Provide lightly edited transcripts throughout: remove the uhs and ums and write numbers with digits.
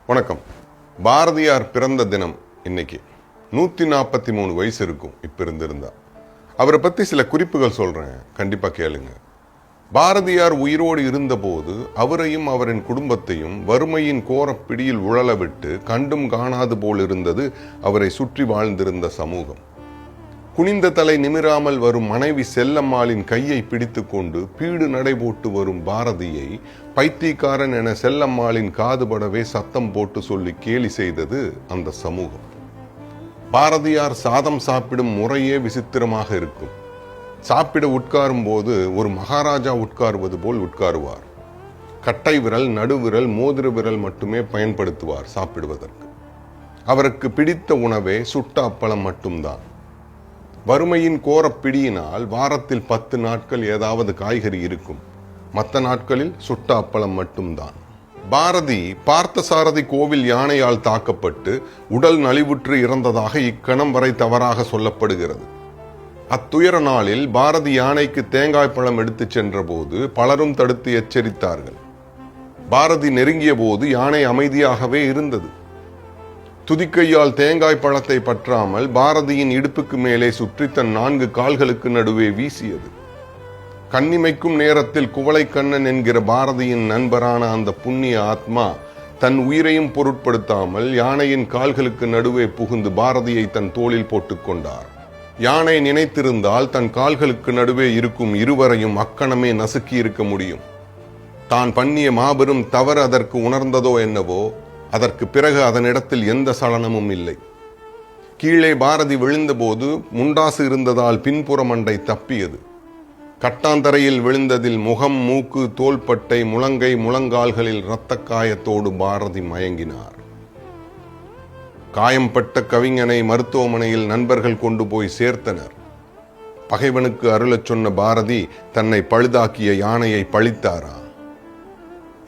வணக்கம். பாரதியார் பிறந்த தினம் இன்னைக்கு. 143 வயசு இருக்கும் இப்ப இருந்திருந்தா. அவரை பத்தி சில குறிப்புகள் சொல்றேன், கண்டிப்பா கேளுங்க. பாரதியார் உயிரோடு இருந்தபோது அவரையும் அவரின் குடும்பத்தையும் வறுமையின் கோரப் பிடியில் உழல விட்டு கண்டும் காணாது போல் இருந்தது அவரை சுற்றி வாழ்ந்திருந்த சமூகம். குனிந்த தலை நிமிராமல் வரும் மனைவி செல்லம்மாளின் கையை பிடித்து கொண்டு பீடு நடைபோட்டு வரும் பாரதியை பைத்தியக்காரன் என செல்லம்மாளின் காதுபடவே சத்தம் போட்டு சொல்லி கேலி செய்தது அந்த சமூகம். பாரதியார் சாதம் சாப்பிடும் முறையே விசித்திரமாக இருக்கும். சாப்பிட உட்காரும் போது ஒரு மகாராஜா உட்காருவது போல் உட்காருவார். கட்டை விரல், நடுவிரல், மோதிர விரல் மட்டுமே பயன்படுத்துவார் சாப்பிடுவதற்கு. அவருக்கு பிடித்த உணவே சுட்ட அப்பளம் மட்டும்தான். வறுமையின் கோரப்பிடியினால் வாரத்தில் 10 நாட்கள் ஏதாவது காய்கறி இருக்கும். மற்ற நாட்களில் சுட்ட அப்பளம் மட்டும்தான். பாரதி பார்த்தசாரதி கோவில் யானையால் தாக்கப்பட்டு உடல் நலிவுற்று இறந்ததாக இக்கணம் வரை தவறாக சொல்லப்படுகிறது. அத்துயர நாளில் பாரதி யானைக்கு தேங்காய் பழம் எடுத்துச் சென்ற போது பலரும் தடுத்து எச்சரித்தார்கள். பாரதி நெருங்கிய போது யானை அமைதியாகவே இருந்தது. துதிக்கையால் தேங்காய் பழத்தை பற்றாமல் பாரதியின் இடுப்புக்கு மேலே சுற்றி தன் 4 கால்களுக்கு நடுவே வீசியது. கண்ணிமைக்கும் நேரத்தில் குவளை கண்ணன் என்கிற பாரதியின் நண்பரான அந்த புண்ணிய ஆத்மா தன் உயிரையும் பொருட்படுத்தாமல் யானையின் கால்களுக்கு நடுவே புகுந்து பாரதியை தன் தோளில் போட்டுக் கொண்டார். யானை நினைத்திருந்தால் தன் கால்களுக்கு நடுவே இருக்கும் இருவரையும் அக்கணமே நசுக்கி இருக்க முடியும். தான் பண்ணிய மாபெரும் தவறு அதற்கு உணர்ந்ததோ என்னவோ, அதற்கு பிறகு அதனிடத்தில் எந்த சலனமும் இல்லை. கீழே பாரதி விழுந்தபோது முண்டாசு இருந்ததால் பின்புற மண்டை தப்பியது. கட்டாந்தரையில் விழுந்ததில் முகம், மூக்கு, தோள்பட்டை, முழங்கை, முழங்கால்களில் இரத்த காயத்தோடு பாரதி மயங்கினார். காயம்பட்ட கவிஞனை மருத்துவமனையில் நண்பர்கள் கொண்டு போய் சேர்த்தனர். பகைவனுக்கு அருளச் சொன்ன பாரதி தன்னை பழுதாக்கிய யானையை பழித்தாரா?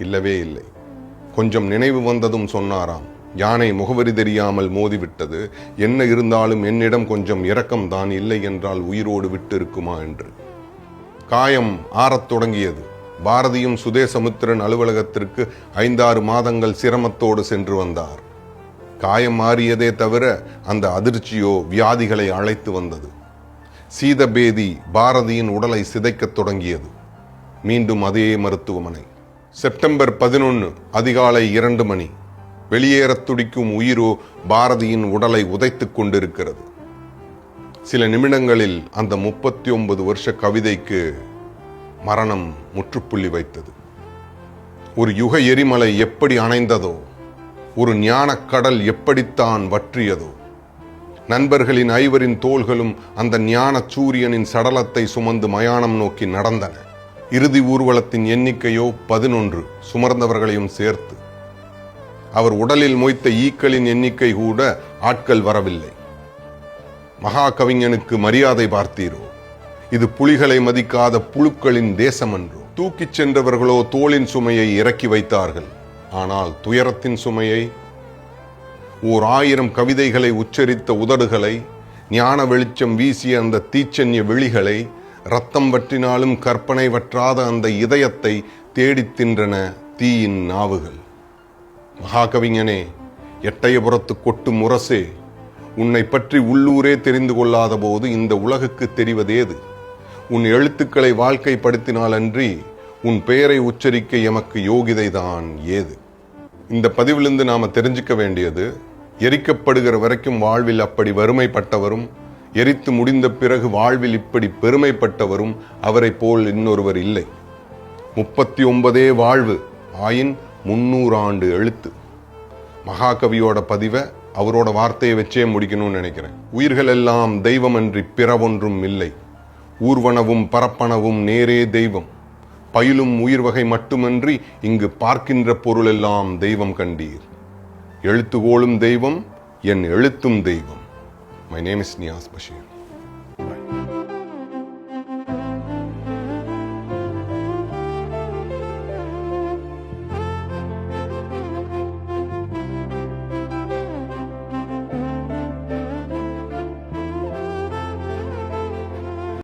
இல்லவே இல்லை. கொஞ்சம் நினைவு வந்ததும் சொன்னாராம், யானை முகவரி தெரியாமல் மோதிவிட்டது, என்ன இருந்தாலும் என்னிடம் கொஞ்சம் இரக்கம்தான், இல்லை என்றால் உயிரோடு விட்டு இருக்குமா என்று. காயம் ஆறத் தொடங்கியது. பாரதியும் சுதேசமுத்திரன் அலுவலகத்திற்கு 5-6 மாதங்கள் சிரமத்தோடு சென்று வந்தார். காயம் மாறியதே தவிர அந்த அதிர்ச்சியோ வியாதிகளை அழைத்து வந்தது. சீதபேதி பாரதியின் உடலை சிதைக்கத் தொடங்கியது. மீண்டும் அதே மருத்துவமனை. செப்டம்பர் 11 அதிகாலை 2 மணி. வெளியேறத் துடிக்கும் உயிரோ பாரதியின் உடலை உதைத்துக் கொண்டிருக்கிறது. சில நிமிடங்களில் அந்த 39 வருஷ கவிதைக்கு மரணம் முற்றுப்புள்ளி வைத்தது. ஒரு யுக எரிமலை எப்படி அணைந்ததோ, ஒரு ஞானக் கடல் எப்படித்தான் வற்றியதோ, நண்பர்களின் 5 தோள்களும் அந்த ஞான சூரியனின் சடலத்தை சுமந்து மயானம் நோக்கி நடந்தன. இறுதி ஊர்வலத்தின் எண்ணிக்கையோ 11, சுமர்ந்தவர்களையும் சேர்த்து. அவர் உடலில் மொய்த்த ஈக்களின் எண்ணிக்கை கூட ஆட்கள் வரவில்லை. மகா கவிஞனுக்கு மரியாதை பார்த்தீரோ? இது புலிகளை மதிக்காத புழுக்களின் தேசமன்றோ? தூக்கிச் சென்றவர்களோ தோளின் சுமையை இறக்கி வைத்தார்கள். ஆனால் துயரத்தின் சுமையை, 1000 கவிதைகளை உச்சரித்த உதடுகளை, ஞான வெளிச்சம் வீசிய அந்த தீச்சன்ய விழிகளை, ரத்தம் வற்றினாலும் கற்பனை வற்றாத அந்த இதயத்தை தேடித் தின்றன தீயின் நாவுகள். மகாகவிஞனே, எட்டயபுரத்து கொட்டு முரசே, உன்னை பற்றி உள்ளூரே தெரிந்து கொள்ளாத போது இந்த உலகுக்கு தெரிவதேது? உன் எழுத்துக்களை வாழ்க்கைப்படுத்தினால் அன்றி உன் பெயரை உச்சரிக்க எமக்கு யோகிதைதான் ஏது? இந்த பதிவிலிருந்து நாம தெரிஞ்சுக்க வேண்டியது, எரிக்கப்படுகிற வரைக்கும் வாழ்வில் அப்படி வறுமைப்பட்டவரும், எரித்து முடிந்த பிறகு வாழ்வில் இப்படி பெருமைப்பட்டவரும் அவரை போல் இன்னொருவர் இல்லை. 39 வாழ்வு ஆயின் 300 ஆண்டு எழுத்து. மகாகவியோட பதிவை அவரோட வார்த்தையை வச்சே முடிக்கணும்னு நினைக்கிறேன். உயிர்கள் எல்லாம் தெய்வமன்றி பிறவொன்றும் இல்லை. ஊர்வனவும் பரப்பனவும் நேரே தெய்வம். பயிலும் உயிர் வகை மட்டுமன்றி இங்கு பார்க்கின்ற பொருள் எல்லாம் தெய்வம் கண்டீர். எழுத்துகோளும் தெய்வம், என் எழுத்தும் தெய்வம். My name is Niaz Bashir.